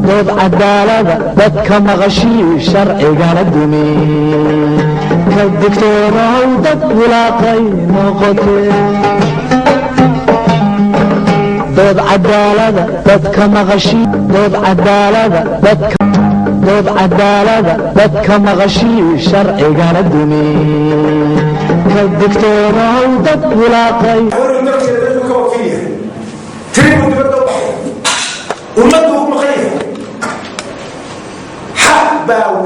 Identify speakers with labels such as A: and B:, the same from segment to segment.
A: dood cadaalada dadka maqashii sharcigana dumi ka digtoonow dad wulaaqay noqotee dood cadaalada dadka maqashii dood cadaalada dadka maqashii sharcigana dumi ka digtoonow dad wulaaqay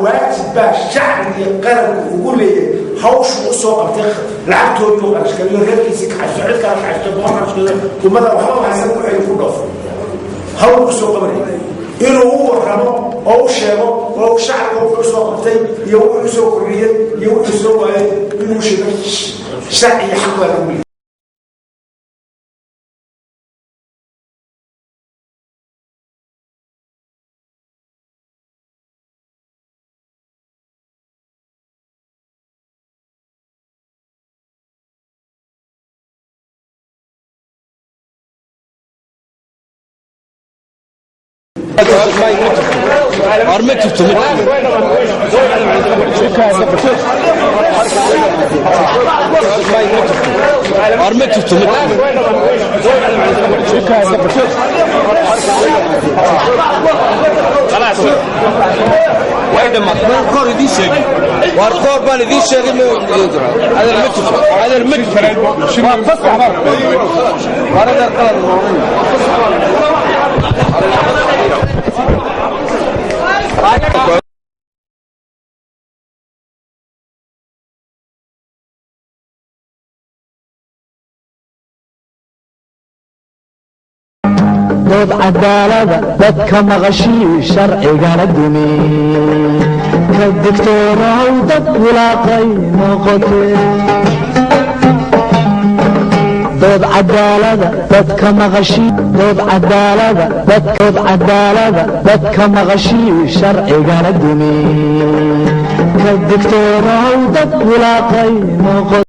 B: واجب الشعب يقرر ويقول لي هوش وسوق لعبته يوم اشكال ركيسك حشعت كان حشعت بقى وماذا وحنا حسبوا يكون ضفر هو وسوق إنه هو رمى أو شابه أو شعب أو سوق يوم سوق الريال يوم سوق إنه شعب يحول
C: أرمكتو
D: خلاص وايد ما كور دي شيء واركور بان دي شيء هذا المكتب شنو فصح ورد القلم
A: dood cadaalada dadka maqashii sharcigana dumi ka digtoonow dad wulaaqay noqotee dood cadaalada dadka maqashii dood cadaalada dadka maqashii sharcigana dumi ka digtoonow dad wulaaqay noqotee